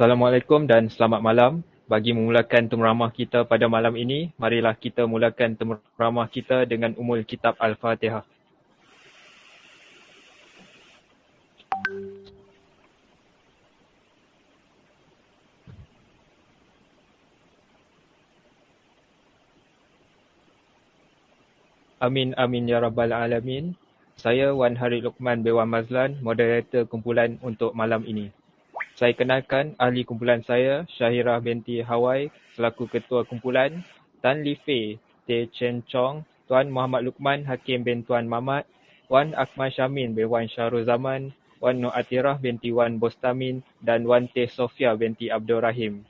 Assalamualaikum dan selamat malam. Bagi memulakan temu kita pada malam ini, marilah kita mulakan temu kita dengan umul kitab Al-Fatihah. Amin amin ya rabbal alamin. Saya Wan Hari Luqman Bewan Mazlan, moderator kumpulan untuk malam ini. Saya kenalkan ahli kumpulan saya, Syahirah binti Hawai selaku ketua kumpulan, Tan Li Fei, Teh Chen Chong, Tuan Muhammad Luqman Hakim bin Tuan Mamat, Wan Akmal Syamin bin Wan Syahrul Zaman, Wan Nur Atirah binti Wan Bostamin dan Wan Teh Sofia binti Abdul Rahim.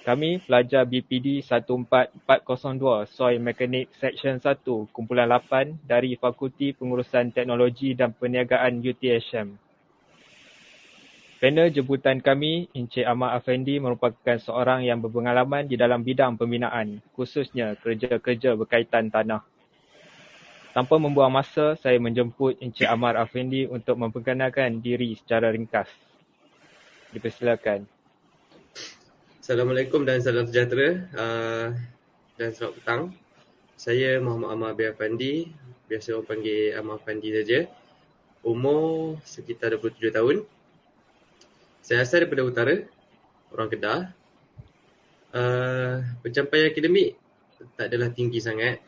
Kami pelajar BPD 14402 Soil Mekanik Seksyen 1 Kumpulan 8 dari Fakulti Pengurusan Teknologi dan Perniagaan UTHM. Panel jemputan kami, Encik Ahmad Afendi merupakan seorang yang berpengalaman di dalam bidang pembinaan, khususnya kerja-kerja berkaitan tanah. Tanpa membuang masa, saya menjemput Encik Ahmad Afendi untuk memperkenalkan diri secara ringkas. Dipersilakan. Assalamualaikum dan salam sejahtera dan selamat petang. Saya Muhammad Ahmad bin Afandi, biasa orang panggil Ahmad Afandi saja. Umur sekitar 27 tahun. Saya asal daripada utara, orang Kedah. Pencapaian akademik tak adalah tinggi sangat.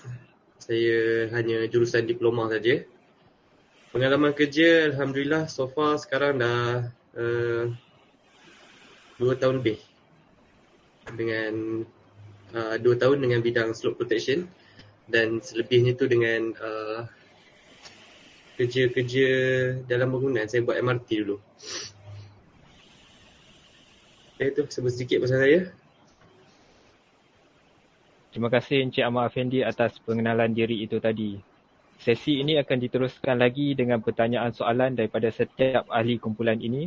Saya hanya jurusan diploma saja. Pengalaman kerja, alhamdulillah so far sekarang dah 2 tahun lebih. Dengan 2 tahun dengan bidang slope protection dan selebihnya tu dengan kerja-kerja dalam bangunan. Saya buat MRT dulu. Itu sebut sedikit pasal saya. Terima kasih Encik Ahmad Afendi atas pengenalan diri itu tadi. Sesi ini akan diteruskan lagi dengan pertanyaan soalan daripada setiap ahli kumpulan ini.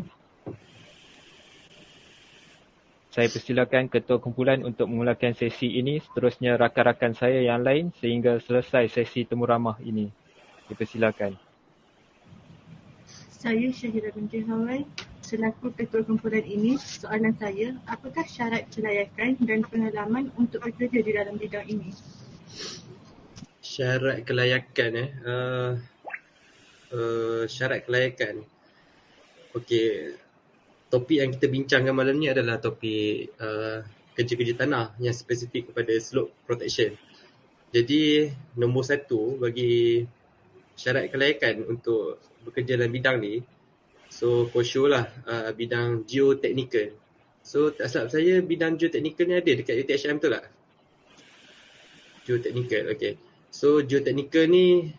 Saya persilakan ketua kumpulan untuk memulakan sesi ini, seterusnya rakan-rakan saya yang lain sehingga selesai sesi temu ramah ini. Dipersilakan. Saya Syahirah binti Hawai, selaku ketua kumpulan ini. Soalan saya, apakah syarat kelayakan dan pengalaman untuk bekerja di dalam bidang ini? Syarat kelayakan syarat kelayakan. Okey, topik yang kita bincangkan malam ni adalah topik kerja-kerja tanah yang spesifik kepada slope protection. Jadi nombor 1 bagi syarat kelayakan untuk bekerja dalam bidang ni, so for sure lah bidang geotechnical. So tak silap saya bidang geotechnical ni ada dekat UTHM tu tak? Geotechnical, okay. So geotechnical ni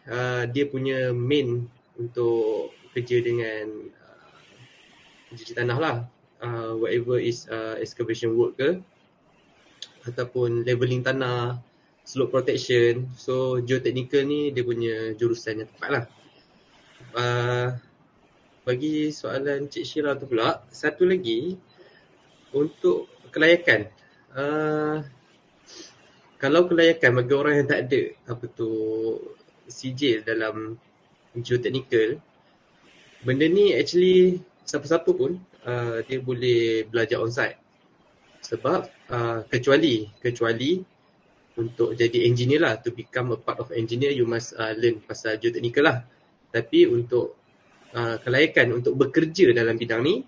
dia punya main untuk kerja dengan kerja tanah lah, whatever is excavation work ke ataupun leveling tanah, slope protection. So geotechnical ni dia punya jurusan yang tepat lah. Bagi soalan Cik Syirah tu pula, satu lagi untuk kelayakan. Kalau kelayakan bagi orang yang tak ada sijil dalam geotechnical, benda ni actually siapa-siapa pun dia boleh belajar onsite. Sebab kecuali untuk jadi engineer lah, to become a part of engineer you must learn pasal geotechnical lah. Tapi untuk kelayakan untuk bekerja dalam bidang ni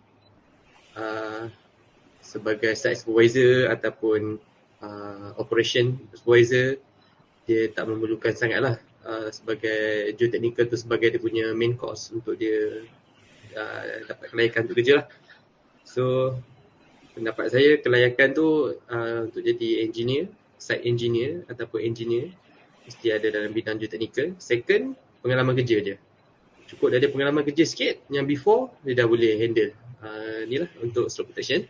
sebagai site supervisor ataupun operation supervisor, dia tak memerlukan sangat lah. Sebagai geotechnical tu sebagai dia punya main course untuk dia dapat kelayakan untuk kerja lah. So pendapat saya kelayakan tu untuk jadi engineer, site engineer ataupun engineer mesti ada dalam bidang geotechnical. Second, pengalaman kerja je. Cukup dia ada pengalaman kerja sikit, yang before dia dah boleh handle. Ni lah untuk slope protection.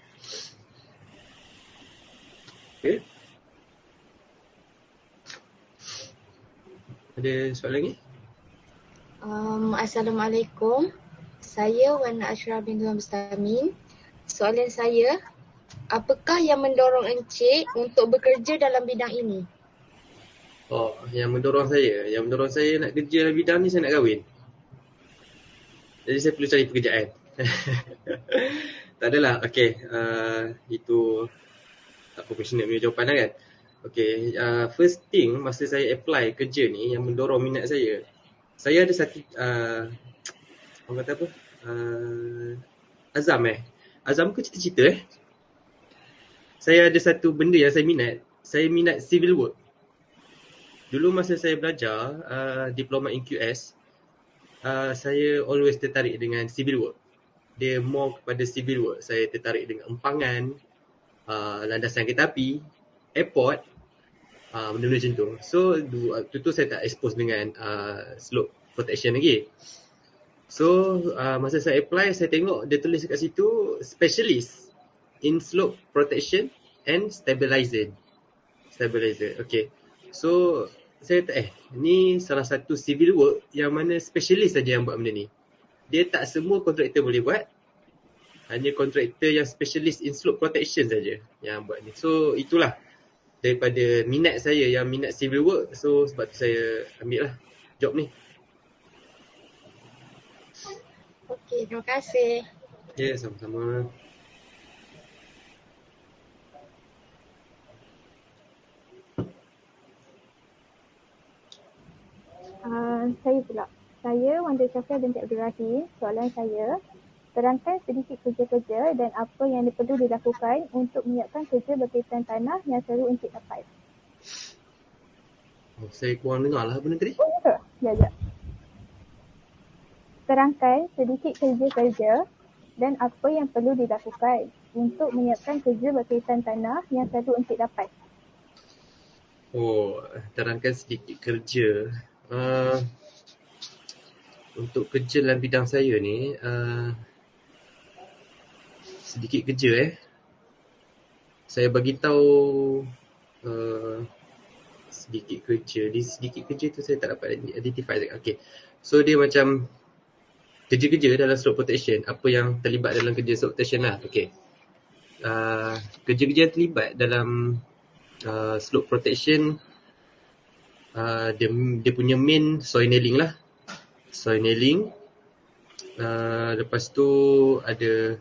Okay. Ada soalan lagi? Assalamualaikum. Saya Wan Ashraf bin Tuan Bostamin. Soalan saya, apakah yang mendorong Encik untuk bekerja dalam bidang ini? Yang mendorong saya nak kerja dalam bidang ni, saya nak kahwin. Jadi saya perlu cari pekerjaan. Tak adalah. Okay. Itu tak profesional punya jawapan lah kan. Okay. First thing masa saya apply kerja ni yang mendorong minat saya ada satu orang kata apa? Azam ke cita-cita Saya ada satu benda yang saya minat. Saya minat civil work. Dulu masa saya belajar diploma in QS, saya always tertarik dengan civil work. Dia more kepada civil work. Saya tertarik dengan empangan, landasan kereta api, airport, benda-benda macam tu. So, tu saya tak expose dengan slope protection lagi. So, masa saya apply, saya tengok dia tulis kat situ specialist in slope protection and stabilizer. Okay. So, saya ni salah satu civil work yang mana specialist saja yang buat benda ni. Dia tak semua kontraktor boleh buat. Hanya kontraktor yang specialist in slope protection saja yang buat ni. So, itulah daripada minat saya yang minat civil work. So, sebab tu saya ambil lah job ni. Okey, terima kasih. Ya, sama-sama. Saya pula. Saya Wanda Syafia binti Abdul Rahim. Soalan saya, terangkan sedikit kerja-kerja dan apa yang perlu dilakukan untuk menyiapkan kerja berkaitan tanah yang selalu Encik dapat. Saya kurang dengar lah benda tadi. Oh, ya ke? Ya. Terangkan sedikit kerja-kerja dan apa yang perlu dilakukan untuk menyiapkan kerja berkaitan tanah yang selalu Encik dapat. Terangkan sedikit kerja. Untuk kerja dalam bidang saya ni, sedikit kerja saya bagi tahu sedikit kerja. Di sedikit kerja tu saya tak dapat identify. Okay. So dia macam kerja-kerja dalam slope protection. Apa yang terlibat dalam kerja slope protection lah. Okay. Kerja-kerja yang terlibat dalam slope protection, dia punya main soil nailing lah. Soil nailing. Lepas tu ada,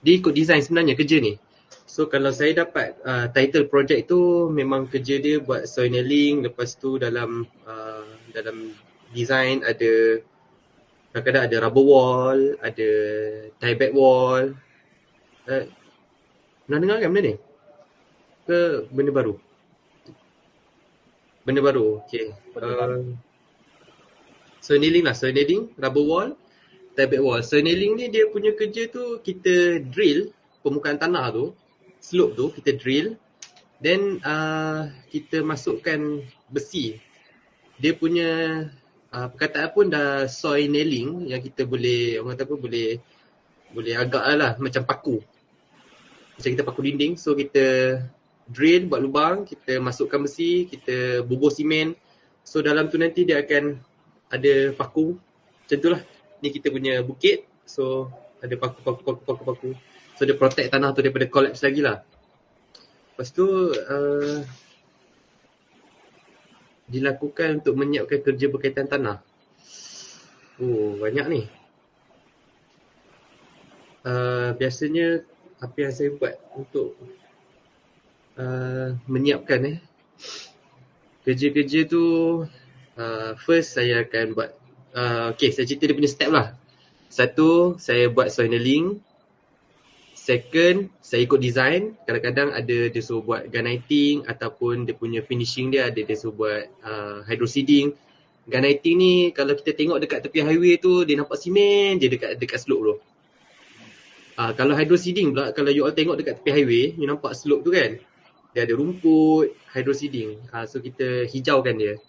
dia ikut design sebenarnya kerja ni. So kalau saya dapat title project tu, memang kerja dia buat soil nailing. Lepas tu dalam design ada, kadang-kadang ada rubber wall, ada tie back wall. Pernah dengar kan benda ni? Ke benda baru? Benda baru, okay. Soil nailing lah, soil nailing, rubber wall, tie back wall. Soil nailing ni dia punya kerja tu, kita drill permukaan tanah tu, slope tu, kita drill. Then kita masukkan besi. Dia punya perkataan pun dah soil nailing, yang kita boleh, orang kata apa, boleh agak lah macam paku. Macam kita paku dinding. So kita drill, buat lubang, kita masukkan besi, kita bubuh simen. So dalam tu nanti dia akan ada paku. Macam tu lah. Ni kita punya bukit. So ada paku. So dia protect tanah tu daripada collapse lagi lah. Lepas tu dilakukan untuk menyiapkan kerja berkaitan tanah. Banyak ni. Biasanya apa yang saya buat untuk menyiapkan kerja-kerja tu, first saya akan buat, saya cerita dia punya step lah. Satu, saya buat soil nailing. Second, saya ikut design. Kadang-kadang ada dia suruh buat ganiting, ataupun dia punya finishing dia ada dia suruh buat hydro seeding. Ganiting ni kalau kita tengok dekat tepi highway tu, dia nampak simen je dekat slope tu. Kalau hydro seeding pula, kalau you all tengok dekat tepi highway, you nampak slope tu kan, dia ada rumput, hydro seeding. So kita hijaukan dia.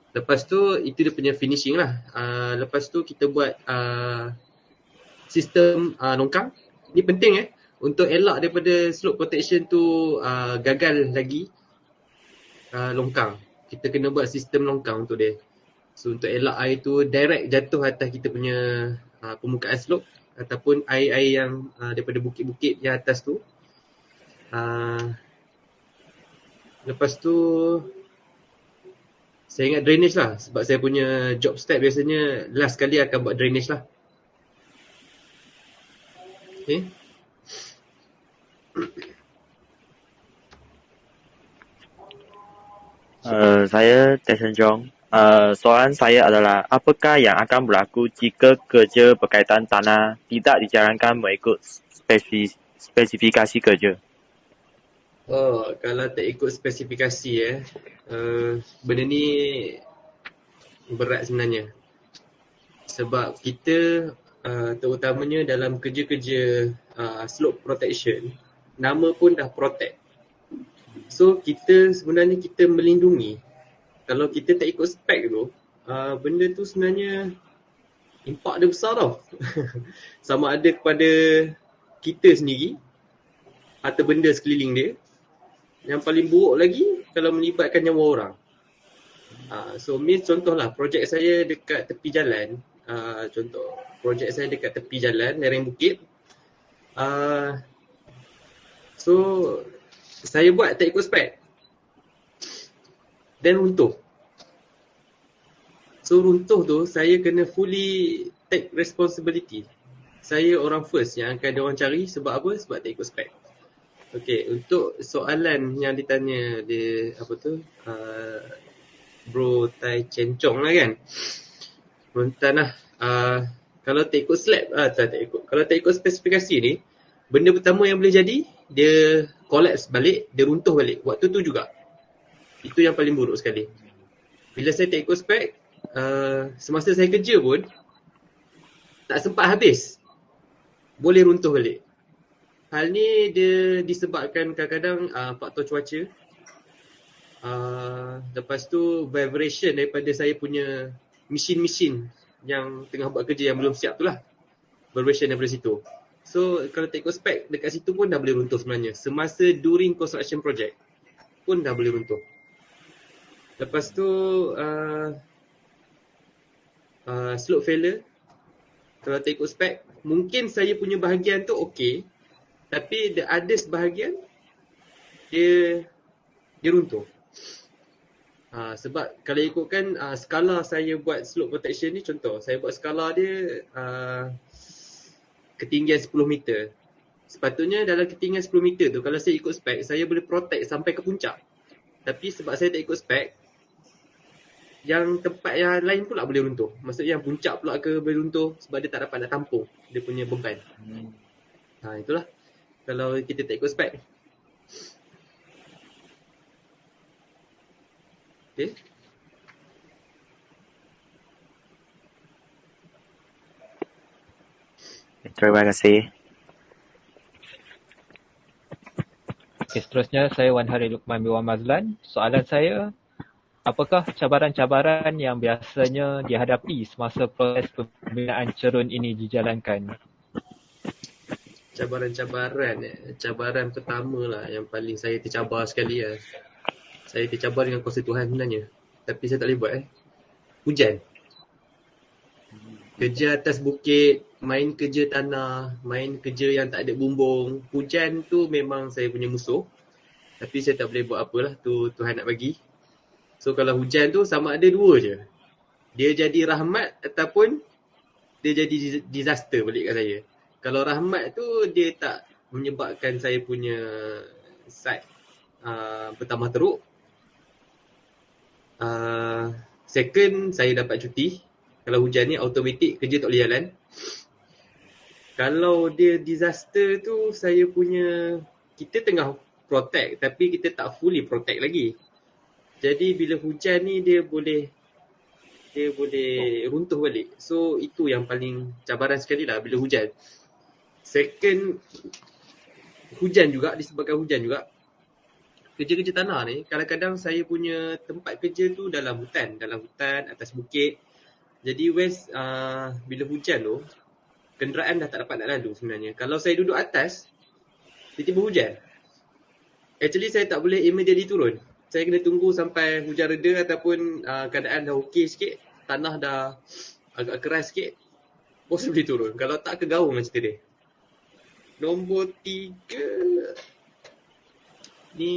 Lepas tu itu dia punya finishing lah. Lepas tu kita buat sistem longkang. Ni penting untuk elak daripada slope protection tu gagal lagi longkang. Kita kena buat sistem longkang untuk dia. So untuk elak air tu direct jatuh atas kita punya permukaan slope, ataupun air-air yang daripada bukit-bukit yang atas tu. Lepas tu saya ingat drainage lah, sebab saya punya job step biasanya last kali akan buat drainage lah. Okay. Saya Tyson Chong. Soalan saya adalah, apakah yang akan berlaku jika kerja berkaitan tanah tidak dijalankan mengikut spesifikasi kerja? Oh, kalau tak ikut spesifikasi benda ni berat sebenarnya. Sebab kita terutamanya dalam kerja-kerja slope protection, nama pun dah protect. So sebenarnya kita melindungi. Kalau kita tak ikut spek tu, benda tu sebenarnya impak dia besar tau. Sama ada kepada kita sendiri atau benda sekeliling dia. Yang paling buruk lagi kalau melibatkan nyawa orang. So contohlah projek saya dekat tepi jalan. Projek saya dekat tepi jalan, lereng bukit. So saya buat tak ikut spek. Dan runtuh. So runtuh tu saya kena fully take responsibility. Saya orang first yang akan diorang cari. Sebab apa? Sebab tak ikut spek. Okay, untuk soalan yang ditanya dia Bro Tai Chencong lah kan. Mentan lah. Kalau tak ikut kalau tak ikut spesifikasi ni, benda pertama yang boleh jadi, dia collapse balik, dia runtuh balik. Waktu tu juga. Itu yang paling buruk sekali. Bila saya tak ikut spek, semasa saya kerja pun, tak sempat habis. Boleh runtuh balik. Hal ni dia disebabkan kadang-kadang faktor cuaca. Lepas tu vibration daripada saya punya mesin-mesin yang tengah buat kerja yang belum siap tu lah. Vibration daripada situ. So kalau tak ikut spek, dekat situ pun dah boleh runtuh sebenarnya. Semasa during construction project pun dah boleh runtuh. Lepas tu slope failure. Kalau tak ikut spek, mungkin saya punya bahagian tu okey. Tapi the others bahagian dia runtuh. Sebab kalau ikutkan skala saya buat slope protection ni, contoh saya buat skala dia ketinggian 10 meter. Sepatutnya dalam ketinggian 10 meter tu, kalau saya ikut spek, saya boleh protect sampai ke puncak. Tapi sebab saya tak ikut spek, yang tempat yang lain pula boleh runtuh. Maksudnya yang puncak pula boleh runtuh sebab dia tak dapat nak tampung dia punya beban. Itulah kalau kita tak ikut spek. Okay. Terima kasih. Okay, seterusnya saya Wan Hari Luqman bin Wan Mazlan. Soalan saya, apakah cabaran-cabaran yang biasanya dihadapi semasa proses pembinaan cerun ini dijalankan? Cabaran pertama lah yang paling saya tercabar sekali lah. Saya tercabar dengan kuasa Tuhan sebenarnya. Tapi saya tak boleh buat Hujan. Kerja atas bukit, main kerja tanah, main kerja yang tak ada bumbung. Hujan tu memang saya punya musuh. Tapi saya tak boleh buat apalah, tu Tuhan nak bagi. So kalau hujan tu sama ada dua je. Dia jadi rahmat ataupun dia jadi disaster balik kat saya. Kalau rahmat tu dia tak menyebabkan saya punya site bertambah teruk. Second, saya dapat cuti. Kalau hujan ni automatik kerja tak boleh jalan. Kalau dia disaster tu, kita tengah protect tapi kita tak fully protect lagi. Jadi bila hujan ni dia boleh runtuh balik. So itu yang paling cabaran sekali lah bila hujan. Second, disebabkan hujan juga. Kerja-kerja tanah ni, kadang-kadang saya punya tempat kerja tu dalam hutan, atas bukit. Jadi bila hujan tu, kenderaan dah tak dapat nak lalu sebenarnya. Kalau saya duduk atas, tiba-tiba hujan. Actually saya tak boleh immediately turun. Saya kena tunggu sampai hujan reda ataupun keadaan dah okey sikit, tanah dah agak keras sikit, baru boleh turun. Kalau tak, kegaung lah cerita dia. Nombor 3, ni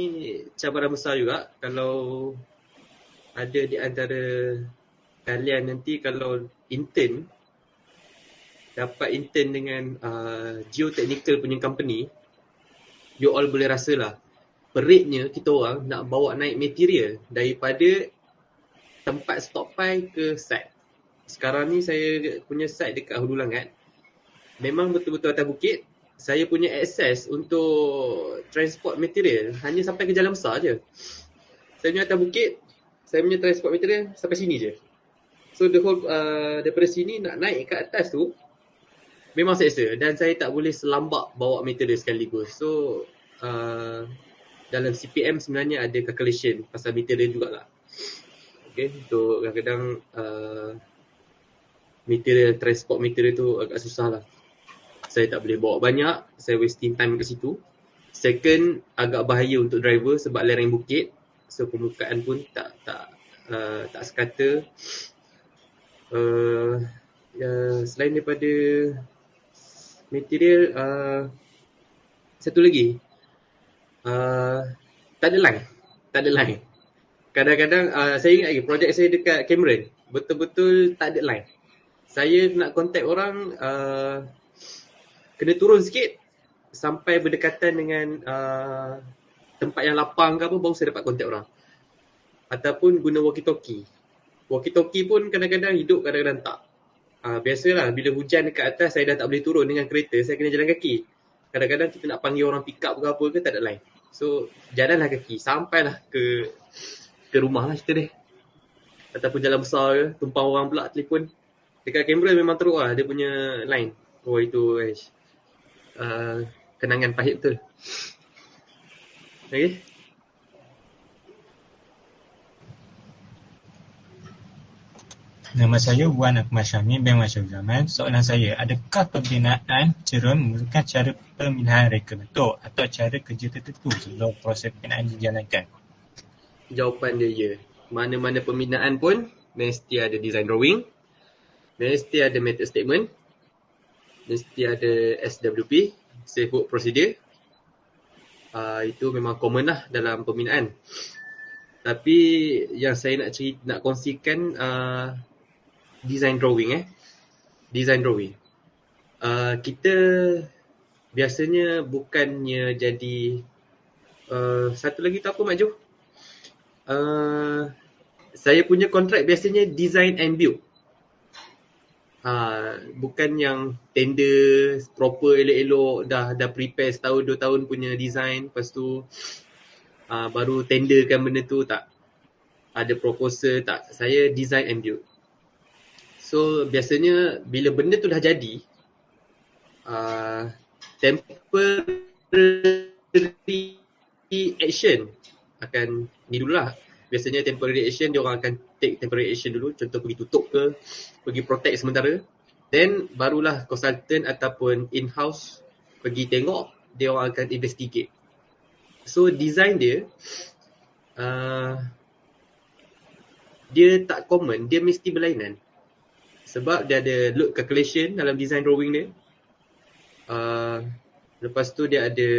cabaran besar juga. Kalau ada di antara kalian nanti kalau dapat intern dengan geotechnical punya company, you all boleh rasa lah peritnya kita orang nak bawa naik material daripada tempat stockpile ke site. Sekarang ni saya punya site dekat Hulu Langat. Memang betul-betul atas bukit. Saya punya akses untuk transport material hanya sampai ke jalan besar je. Saya punya atas bukit, saya punya transport material sampai sini je. So the whole daripada sini nak naik ke atas tu memang seksa, dan saya tak boleh selambak bawa material sekaligus. So dalam CPM sebenarnya ada calculation pasal material jugalah. Okay, untuk kadang-kadang material, transport material tu agak susah lah. Saya tak boleh bawa banyak, saya wasting time kat situ. Second, agak bahaya untuk driver sebab lereng bukit. So permukaan pun tak sekata. Selain daripada material, satu lagi, tak ada line. Kadang-kadang saya ingat lagi projek saya dekat Cameron, betul-betul tak ada line. Saya nak contact orang, kena turun sikit sampai berdekatan dengan tempat yang lapang ke apa, baru saya dapat contact orang. Ataupun guna walkie-talkie. Walkie-talkie pun kadang-kadang hidup, kadang-kadang tak. Biasalah bila hujan dekat atas, saya dah tak boleh turun dengan kereta, saya kena jalan kaki. Kadang-kadang kita nak panggil orang pick up ke apa ke, tak ada line. So jalanlah kaki sampailah ke rumah lah cerita dia. Ataupun jalan besar ke, tumpang orang pula telefon. Dekat Canberra memang teruk lah dia punya line. Oh itu kenangan pahit betul. Okay. Nama saya Wan Akmal Syamil bin Masyarakat Zaman. Soalan saya, adakah pembinaan cerun memerlukan cara pembinaan reka bentuk atau cara kerja tertentu sebelum proses pembinaan dijalankan? Jawapan dia ya. Mana-mana pembinaan pun mesti ada design drawing, mesti ada method statement, mesti ada SWP, safe work procedure. Itu memang common lah dalam pembinaan. Tapi yang saya nak kongsikan design drawing. Design drawing. Kita biasanya bukannya jadi satu lagi tu apa Mak Jo? Saya punya kontrak biasanya design and build. Bukan yang tender proper elok-elok dah prepare setahun 2 tahun punya design, lepas tu baru tenderkan benda tu, tak. Ada proposal, tak. Saya design and build. So biasanya bila benda tu dah jadi, temporary action akan ni dululah. Biasanya temporary action, dia orang akan take temporary action dulu, contoh pergi tutup ke, pergi protect sementara. Then barulah consultant ataupun in-house pergi tengok, dia orang akan investigate. So design dia dia tak common, dia mesti berlainan. Sebab dia ada load calculation dalam design drawing dia. Lepas tu dia ada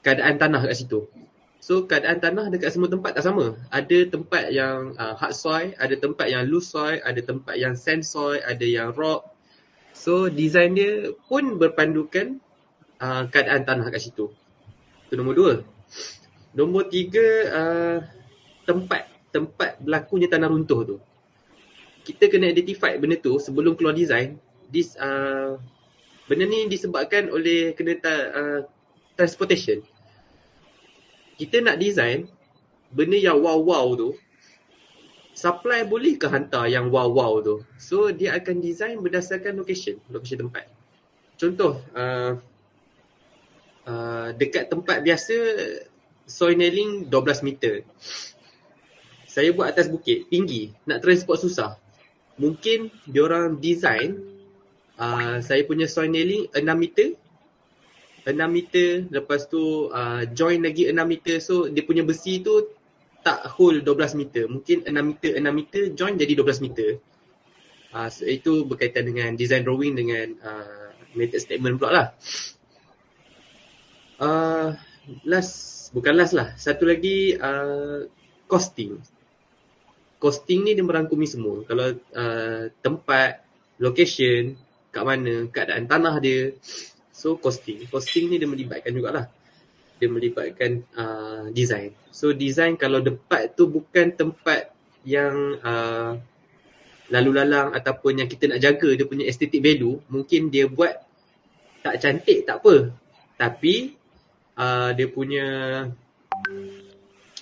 keadaan tanah kat situ. So keadaan tanah dekat semua tempat tak sama. Ada tempat yang hard soil, ada tempat yang loose soil, ada tempat yang sand soil, ada yang rock. So design dia pun berpandukan keadaan tanah kat situ. Itu nombor 2. Nombor 3, tempat berlakunya tanah runtuh tu. Kita kena identify benda tu sebelum keluar design. Benda ni disebabkan oleh kena transportation. Kita nak design benda yang wow-wow tu, supply boleh ke hantar yang wow-wow tu? So dia akan design berdasarkan location tempat. Contoh, dekat tempat biasa soil nailing 12 meter. Saya buat atas bukit, tinggi, nak transport susah. Mungkin diorang design saya punya soil nailing 6 meter. 6 meter, lepas tu join lagi 6 meter. So dia punya besi tu tak hold 12 meter. Mungkin 6 meter join jadi 12 meter. So itu berkaitan dengan design drawing dengan method statement pula lah. Bukan last lah. Satu lagi costing. Costing ni dia merangkumi semua. Kalau tempat, location, kat mana, keadaan tanah dia, So costing ni dia melibatkan jugalah. Dia melibatkan design. So design kalau tempat tu bukan tempat yang lalu lalang ataupun yang kita nak jaga dia punya aesthetic value, mungkin dia buat tak cantik tak apa. Tapi dia punya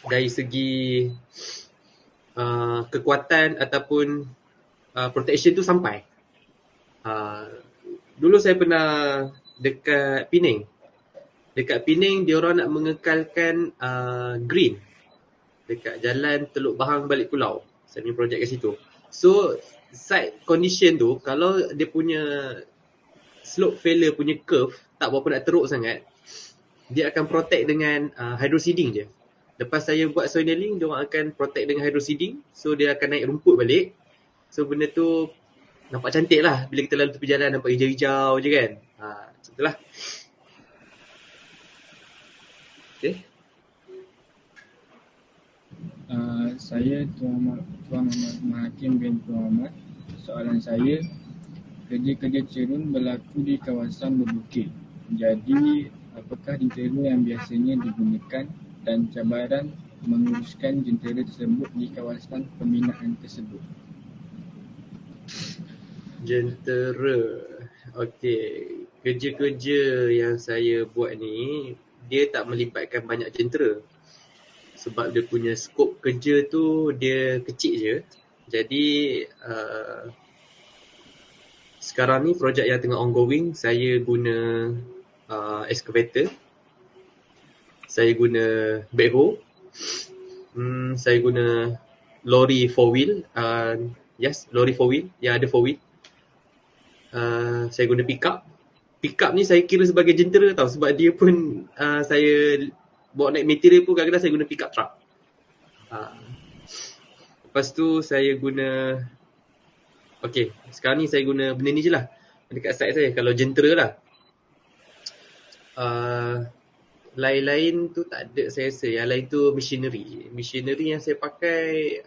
dari segi kekuatan ataupun protection tu sampai. Dulu saya pernah dekat Penang. Dekat Penang dia orang nak mengekalkan green dekat jalan Teluk Bahang balik pulau. Saya punya projek kat situ. So site condition tu kalau dia punya slope failure punya curve tak berapa nak teruk sangat, dia akan protect dengan hydroseeding je. Lepas saya buat soil nailing, dia orang akan protect dengan hydroseeding. So dia akan naik rumput balik. So benda tu nampak cantik lah. Bila kita lalu tepi jalan nampak hijau-hijau je kan. Macam tu lah. Okay. Saya Tuan Muhammad Mahakim bin Tuan Muhammad. Soalan saya, kerja-kerja cerun berlaku di kawasan berbukit. Jadi, apakah jentera yang biasanya digunakan dan cabaran menguruskan jentera tersebut di kawasan pembinaan tersebut? Jentera. Okey. Kerja-kerja yang saya buat ni, dia tak melibatkan banyak jentera. Sebab dia punya skop kerja tu dia kecil je. Jadi sekarang ni projek yang tengah ongoing, saya guna excavator, saya guna backhoe, saya guna lori 4-wheel, yes, lori 4-wheel yang ada 4-wheel. Saya guna pickup. Pickup ni saya kira sebagai jentera tau, sebab dia pun saya bawa naik material pun kadang-kadang saya guna pickup truck. Lepas tu saya guna, okey, sekarang ni saya guna benda ni je lah dekat site saya, kalau jentera lah. Lain-lain tu tak ada saya rasa. Yang lain tu machinery. Machinery yang saya pakai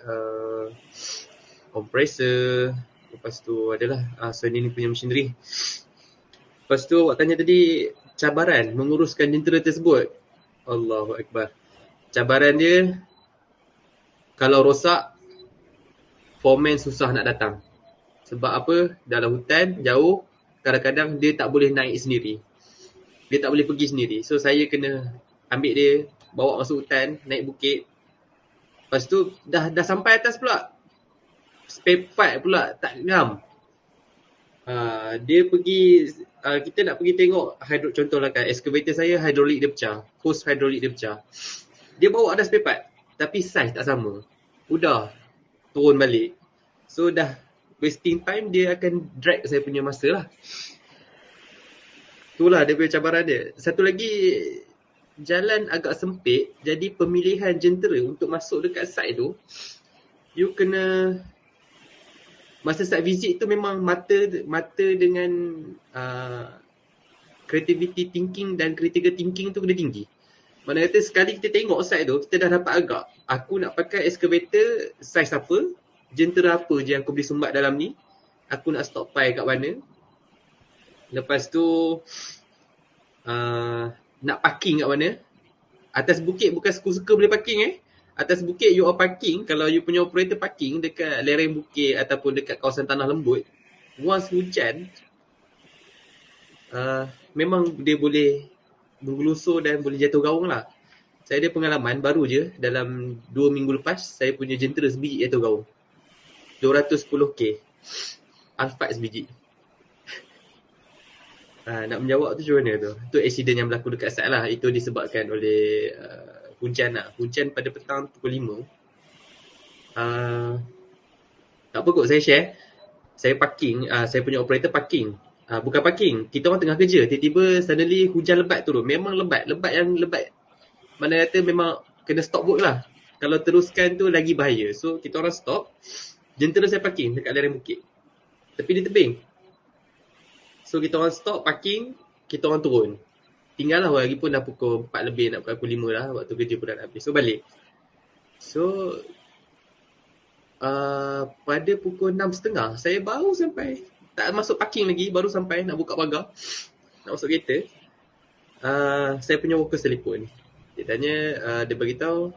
compressor. Lepas tu adalah soil nailing punya machinery. Lepas tu awak tanya tadi cabaran menguruskan jentera tersebut. Allahu Akbar. Cabaran dia, kalau rosak, foreman susah nak datang. Sebab apa? Dalam hutan, jauh, kadang-kadang dia tak boleh naik sendiri. Dia tak boleh pergi sendiri. So saya kena ambil dia, bawa masuk hutan, naik bukit. Lepas tu dah sampai atas pula, spare part pula tak ngam. Dia pergi, kita nak pergi tengok contohlah kan, excavator saya hydraulic dia pecah, hose hydraulic dia pecah. Dia bawa ada spare part tapi size tak sama. Udah turun balik. So dah wasting time, dia akan drag saya punya masa lah. Itulah dia punya cabaran dia. Satu lagi, jalan agak sempit, jadi pemilihan jentera untuk masuk dekat site tu, you kena, masa site visit tu memang mata dengan creativity thinking dan critical thinking tu kena tinggi. Mana kata sekali kita tengok site tu, kita dah dapat agak, aku nak pakai excavator size apa, jentera apa je yang aku boleh sumbat dalam ni, aku nak stockpile kat mana. Lepas tu nak parking kat mana. Atas bukit bukan suka-suka boleh parking Atas bukit you are parking, kalau you punya operator parking dekat lereng bukit ataupun dekat kawasan tanah lembut, once hujan, memang dia boleh menggelusur dan boleh jatuh gaung lah. Saya ada pengalaman baru je, dalam 2 minggu lepas, saya punya jentera sebiji jatuh gaung. 210k. Alphard sebiji. Nak menjawab tu macam mana tu? Tu accident yang berlaku dekat site lah. Itu disebabkan oleh hujan lah. Hujan pada petang pukul 5. Tak apa kot, saya share. Saya parking, saya punya operator parking. Bukan parking, kita orang tengah kerja. Tiba-tiba suddenly hujan lebat turun. Memang lebat. Lebat. Mana kata memang kena stop work lah. Kalau teruskan tu lagi bahaya. So kita orang stop. Jentera saya parking dekat lereng bukit. Tapi dia tebing. So kita orang stop parking, kita orang turun. Tinggal lah lagi pun dah pukul 4 lebih, nak pukul 5 lah. Waktu kerja pun dah habis. So balik. So pada pukul 6.30 saya baru sampai. Tak masuk parking lagi, baru sampai nak buka pagar. nak masuk kereta, saya punya workers telefon. Dia tanya, dia beritahu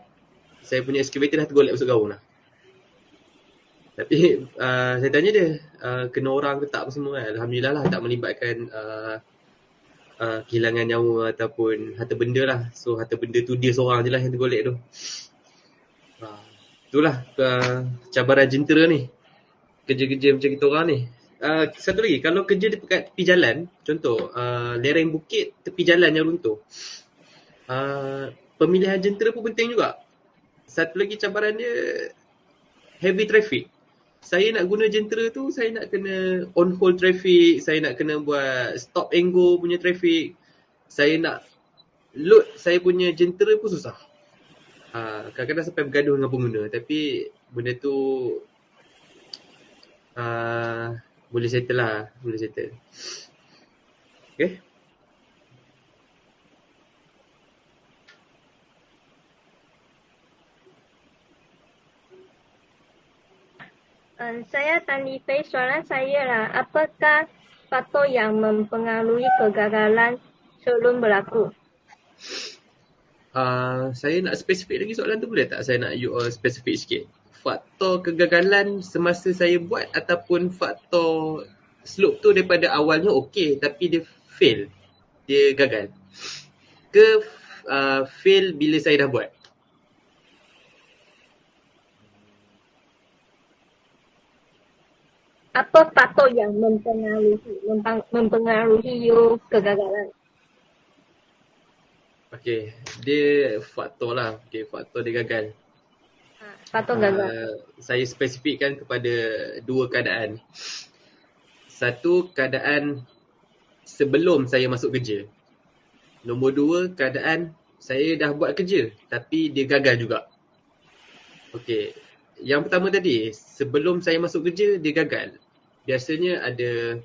saya punya excavator dah tergolek masuk gaung lah. Tapi saya tanya dia, kena orang ke tak apa semua kan. Alhamdulillah lah tak melibatkan kehilangan nyawa ataupun harta benda lah. So harta benda tu dia seorang je lah yang tergolek tu. Itulah cabaran jentera ni. Kerja-kerja macam kita orang ni. Satu lagi, kalau kerja dekat tepi jalan, contoh lereng bukit tepi jalan yang runtuh, pemilihan jentera pun penting juga. Satu lagi cabaran dia, heavy traffic. Saya nak guna jentera tu, saya nak kena on hold traffic, saya nak kena buat stop and go punya traffic, saya nak load saya punya jentera pun susah. Kadang-kadang sampai bergaduh dengan pengguna, tapi benda tu boleh settle lah, boleh settle. Okay. Saya Tan Li Fei, soalan saya lah, apakah faktor yang mempengaruhi kegagalan sebelum berlaku? Saya nak spesifik lagi soalan tu boleh tak? Saya nak you all spesifik sikit. Faktor kegagalan semasa saya buat ataupun faktor slope tu daripada awalnya okey tapi dia fail, dia gagal? Ke fail bila saya dah buat? Apa faktor yang mempengaruhi you kegagalan? Okey, dia faktor lah. Okey, faktor dia gagal. Faktor gagal. Saya spesifikkan kepada dua keadaan. Satu, keadaan sebelum saya masuk kerja. Nombor dua, keadaan saya dah buat kerja tapi dia gagal juga. Okey, yang pertama tadi, sebelum saya masuk kerja dia gagal. Biasanya ada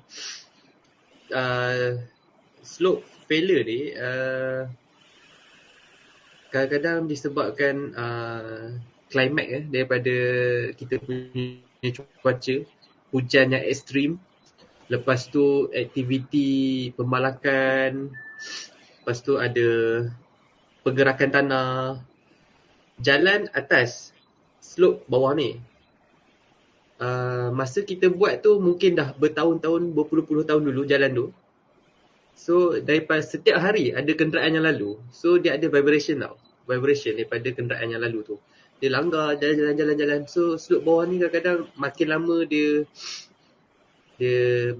slope failure ni kadang-kadang disebabkan climate daripada kita punya cuaca, hujan yang ekstrim, lepas tu aktiviti pembalakan, lepas tu ada pergerakan tanah, jalan atas, slope bawah ni. Masa kita buat tu mungkin dah bertahun-tahun, berpuluh-puluh tahun dulu jalan tu. So daripada setiap hari ada kenderaan yang lalu. So dia ada vibration tau. Vibration daripada kenderaan yang lalu tu. Dia langgar jalan-jalan. So slope bawah ni kadang-kadang makin lama dia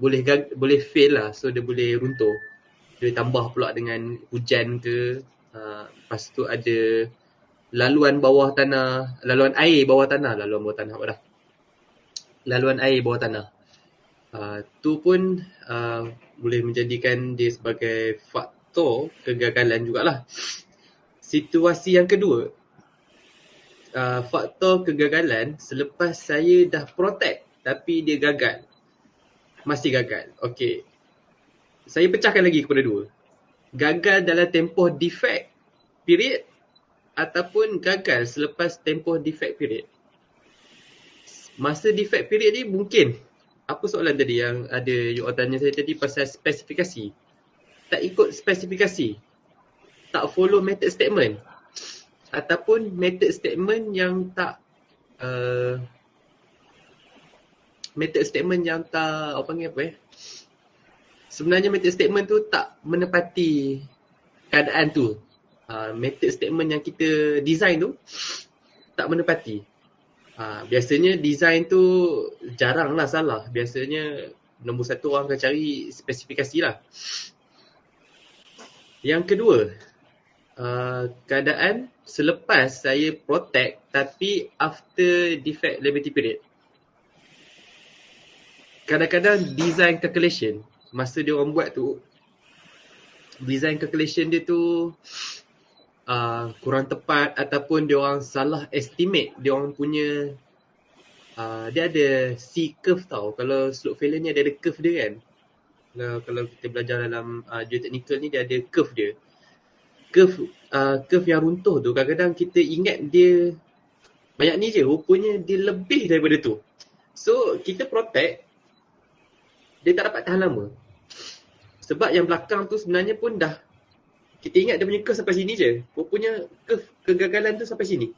boleh fail lah. So dia boleh runtuh. Dia tambah pula dengan hujan ke. Lepas tu ada laluan air bawah tanah. Laluan air bawah tanah. Tu pun boleh menjadikan dia sebagai faktor kegagalan jugalah. Situasi yang kedua, faktor kegagalan selepas saya dah protect tapi dia gagal. Masih gagal. Okey. Saya pecahkan lagi kepada dua. Gagal dalam tempoh defect period ataupun gagal selepas tempoh defect period. Masa defect period ni mungkin, apa soalan tadi yang ada you all tanya saya tadi pasal spesifikasi. Tak ikut spesifikasi, tak follow method statement, ataupun method statement yang tak sebenarnya method statement tu tak menepati keadaan tu. Method statement yang kita design tu tak menepati. Biasanya design tu jaranglah salah. Biasanya nombor satu orang akan cari spesifikasi lah. Yang kedua, keadaan selepas saya protect tapi after defect liability period. Kadang-kadang design calculation, masa dia orang buat tu, design calculation dia tu kurang tepat ataupun dia orang salah estimate. Dia orang punya dia ada C curve tau. Kalau slope failure ni ada curve dia kan. Kalau kita belajar dalam geotechnical ni dia ada curve dia. Curve yang runtuh tu kadang-kadang kita ingat dia banyak ni je, rupanya dia lebih daripada tu. So kita protect, dia tak dapat tahan lama. Sebab yang belakang tu sebenarnya pun dah, kita ingat dia punya curve sampai sini je. Rupanya curve kegagalan tu sampai sini.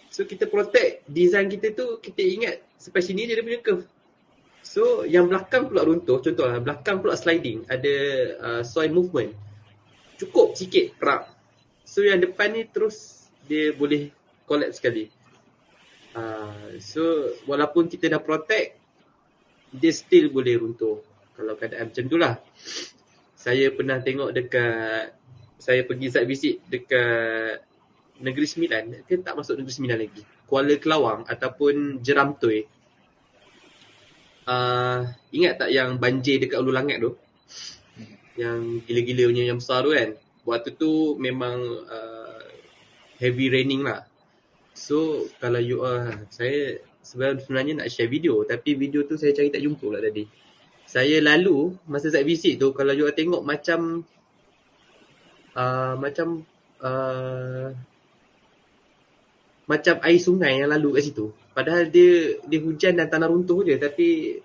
So kita protect design kita tu, kita ingat sampai sini je dia punya curve. So yang belakang pula runtuh, contohlah belakang pula sliding, ada soil movement. Cukup sikit kerak. So yang depan ni terus dia boleh collapse sekali. So walaupun kita dah protect, dia still boleh runtuh. Kalau keadaan macam tu lah. Saya pernah tengok dekat, saya pergi site visit dekat Negeri Sembilan. Dia tak masuk Negeri Sembilan lagi, Kuala Kelawang ataupun Jeramtui. Ingat tak yang banjir dekat Ulu Langat tu? Yang gila-gila punya, yang besar tu kan. Waktu tu memang heavy raining lah. So kalau you saya sebenarnya nak share video, tapi video tu saya cari tak jumpa pula tadi. Saya lalu masa site visit tu, kalau you tengok macam macam air sungai yang lalu kat situ. Padahal dia hujan dan tanah runtuh je, tapi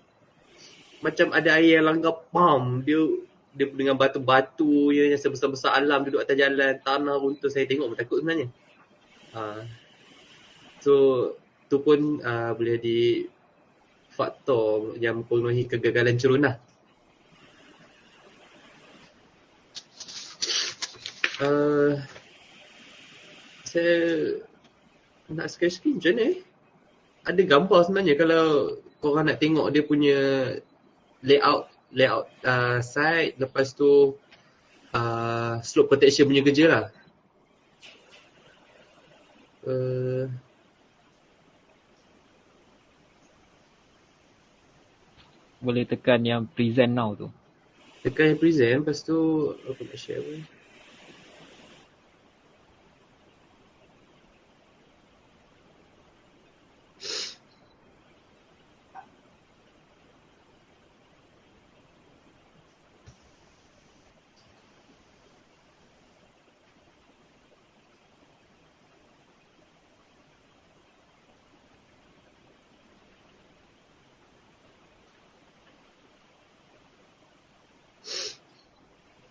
macam ada air yang langgar, pam, dia dengan batu-batu yang sebesar-besar alam duduk atas jalan, tanah runtuh. Saya tengok pun takut sebenarnya. So tu pun boleh di faktor yang mempengaruhi kegagalan cerun lah. Saya nak share screen macam mana Ada gambar sebenarnya kalau korang nak tengok dia punya layout site, lepas tu slope protection punya kerja lah. Boleh tekan yang present now tu. Tekan yang present, lepas tu aku nak share pun.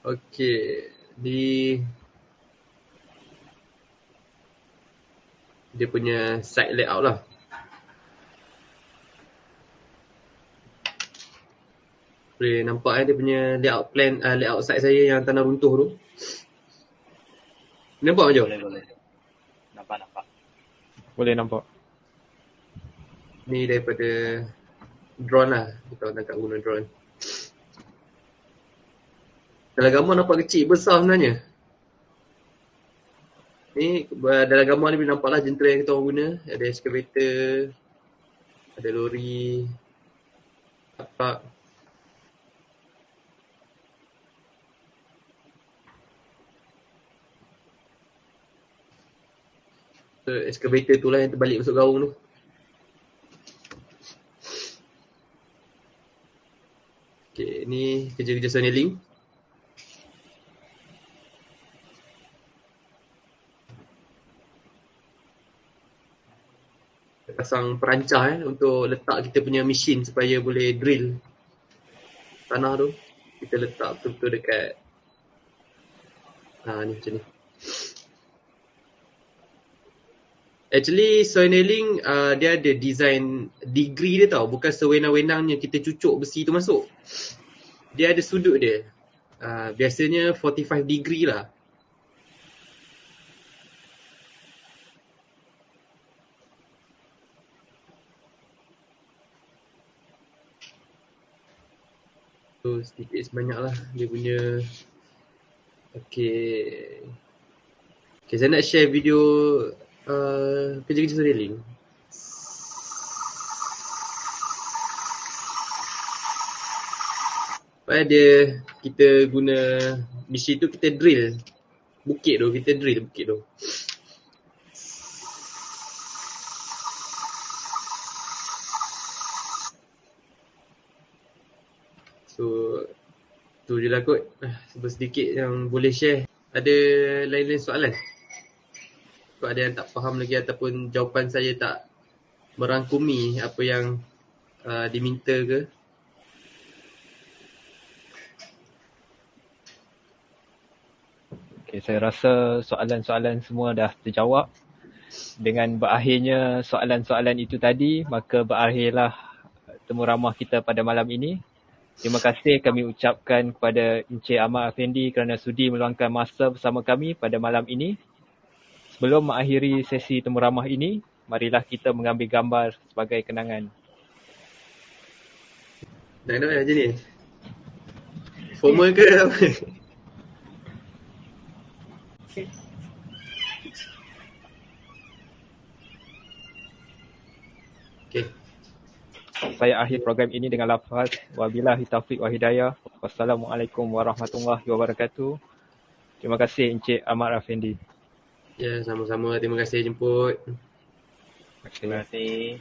Okey, dia punya site layout lah. Boleh nampak dia punya layout plan, layout site saya yang tanah runtuh tu. Nampak tak, Jo? Boleh. Nampak. Boleh nampak. Ni daripada drone lah. Kita nak guna drone. Dalam gambar nampak kecil, besar sebenarnya. Ni dalam gambar ni boleh nampak lah jentera yang kita orang guna. Ada excavator, ada lori, tapak. So, excavator tu lah yang terbalik masuk gaung tu. Okay, ni kerja-kerja soneling. Pasang perancah untuk letak kita punya mesin supaya boleh drill tanah tu. Kita letak betul-betul dekat ni macam ni. Actually soil nailing dia ada design degree dia tau. Bukan sewenang-wenangnya kita cucuk besi tu masuk. Dia ada sudut dia. Biasanya 45 degree lah. So sedikit sebanyak lah dia punya. Okay, saya nak share video kerja-kerja soneling. Pada kita guna mesin tu, kita drill bukit tu. So tu je lah kot. Sedikit yang boleh share. Ada lain-lain soalan? Kalau ada yang tak faham lagi ataupun jawapan saya tak merangkumi apa yang diminta ke? Okay, saya rasa soalan-soalan semua dah terjawab. Dengan berakhirnya soalan-soalan itu tadi, maka berakhirlah temu ramah kita pada malam ini. Terima kasih kami ucapkan kepada Encik Ahmad Afendi kerana sudi meluangkan masa bersama kami pada malam ini. Sebelum mengakhiri sesi temu ramah ini, marilah kita mengambil gambar sebagai kenangan. Nak macam ni? Formal ke apa? Okay. Saya akhir program ini dengan lafaz wabillahi taufiq wa hidayah. Wassalamualaikum warahmatullahi wabarakatuh. Terima kasih Encik Ahmad Afendi. Ya, sama-sama. Terima kasih jemput. Terima kasih.